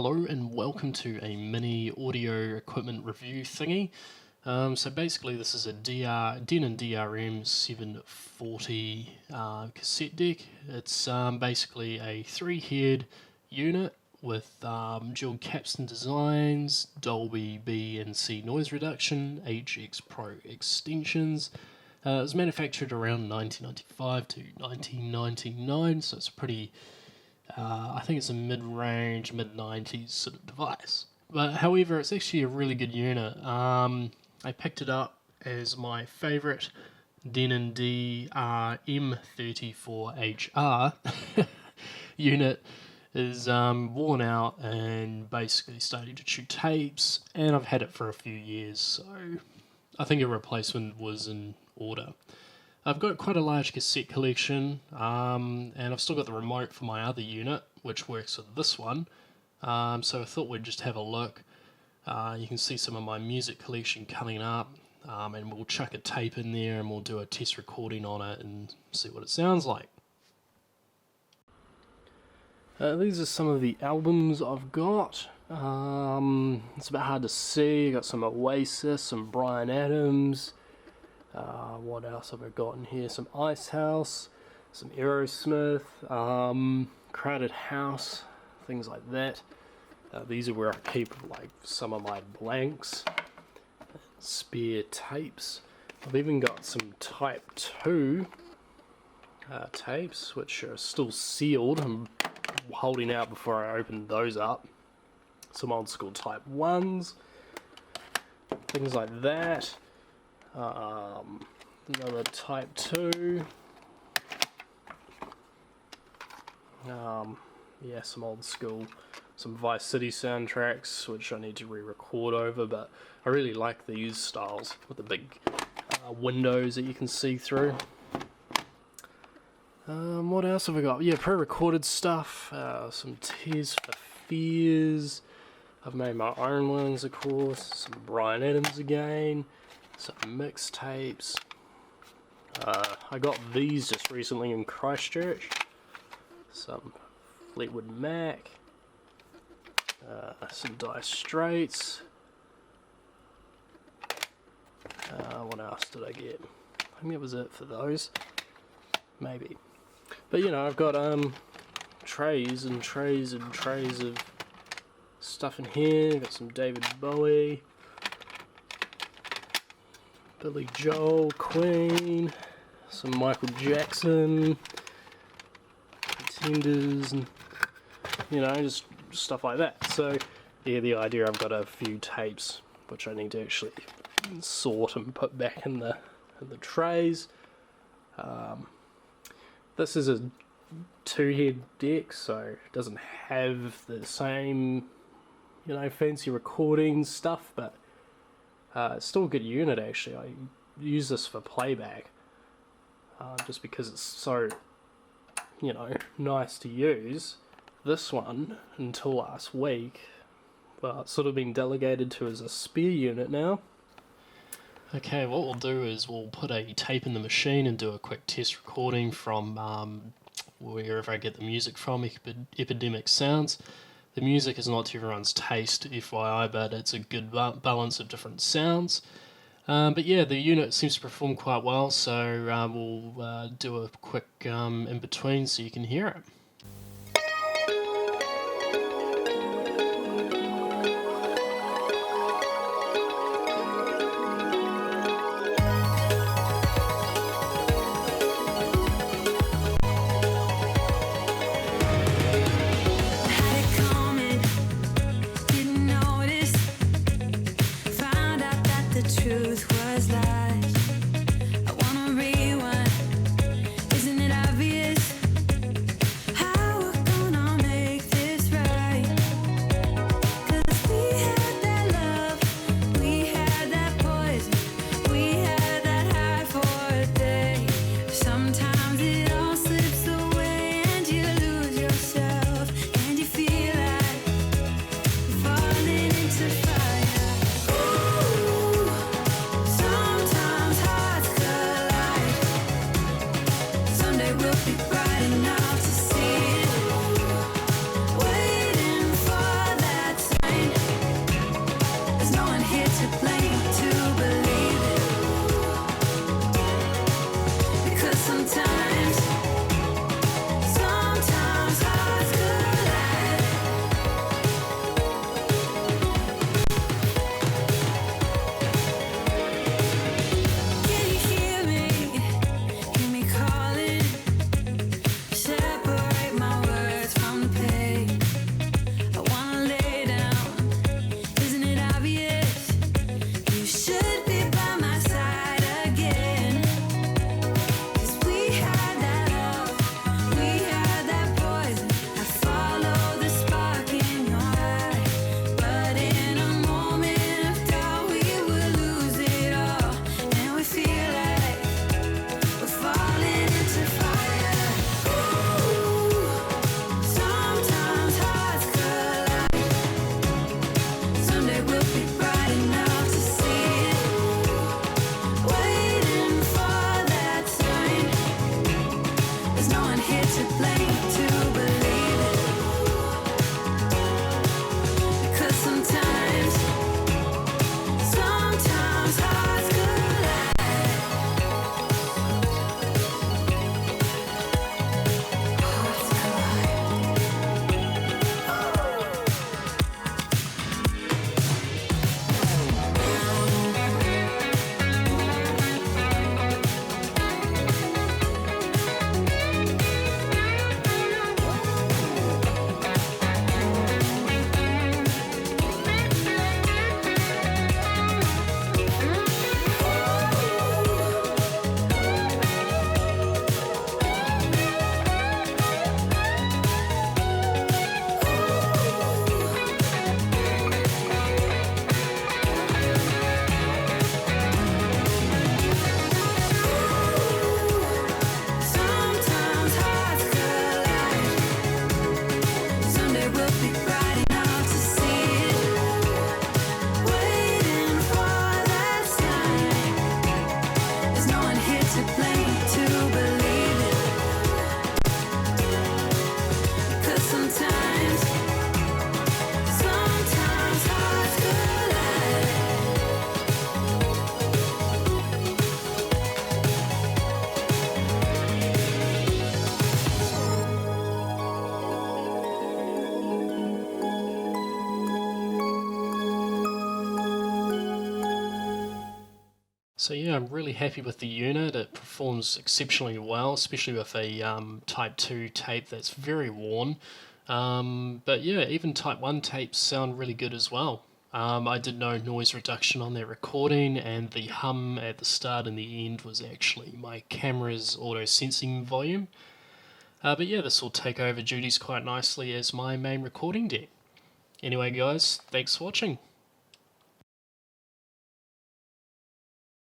Hello and welcome to a mini audio equipment review thingy. So basically this is a Denon DRM-740 cassette deck. It's basically a 3-head unit with dual capstan designs, Dolby B and C noise reduction, HX Pro extensions. It was manufactured around 1995 to 1999, so it's a pretty I think it's a mid-range, mid-90s sort of device. But however, it's actually a really good unit. I picked it up as my favourite Denon DR-M34HR unit is worn out and basically starting to chew tapes, and I've had it for a few years, so I think a replacement was in order. I've got quite a large cassette collection, and I've still got the remote for my other unit, which works with this one, so I thought we'd just have a look. You can see some of my music collection coming up, and we'll chuck a tape in there and we'll do a test recording on it and see what it sounds like. These are some of the albums I've got. It's a bit hard to see. I've got some Oasis, some Bryan Adams. What else have I got in here? Some Icehouse, some Aerosmith, Crowded House, things like that. These are where I keep like some of my blanks, spare tapes. I've even got some Type 2 tapes, which are still sealed. I'm holding out before I open those up. Some old school Type 1s, things like that. Another Type 2. Yeah, some old school, some Vice City soundtracks, which I need to re-record over, but I really like these styles with the big windows that you can see through. What else have I got? Yeah, pre-recorded stuff, some Tears for Fears. I've made my own ones, of course. Some Bryan Adams again. Some mixtapes. I got these just recently in Christchurch. Some Fleetwood Mac. Some Dire Straits. What else did I get? I think that was it for those. Maybe. But you know, I've got trays and trays and trays of stuff in here. Got some David Bowie. Billy Joel, Queen, some Michael Jackson, Pretenders, and you know, just stuff like that. So yeah, the idea, I've got a few tapes which I need to actually sort and put back in the trays. This is a 2-head deck, so it doesn't have the same, you know, fancy recording stuff, but it's still a good unit actually. I use this for playback, just because it's so, you know, nice to use. This one, until last week, well, it's sort of been delegated to as a spare unit now. Okay, what we'll do is we'll put a tape in the machine and do a quick test recording from wherever I get the music from, Epidemic Sounds. The music is not to everyone's taste, FYI, but it's a good balance of different sounds. But yeah, the unit seems to perform quite well, so we'll do a quick in-between so you can hear it. Truth was lies. I wanna rewind. Isn't it obvious? So yeah, I'm really happy with the unit. It performs exceptionally well, especially with a Type 2 tape that's very worn. But yeah, even Type 1 tapes sound really good as well. I did no noise reduction on that recording, and the hum at the start and the end was actually my camera's auto-sensing volume. But yeah, this will take over duties quite nicely as my main recording deck. Anyway guys, thanks for watching.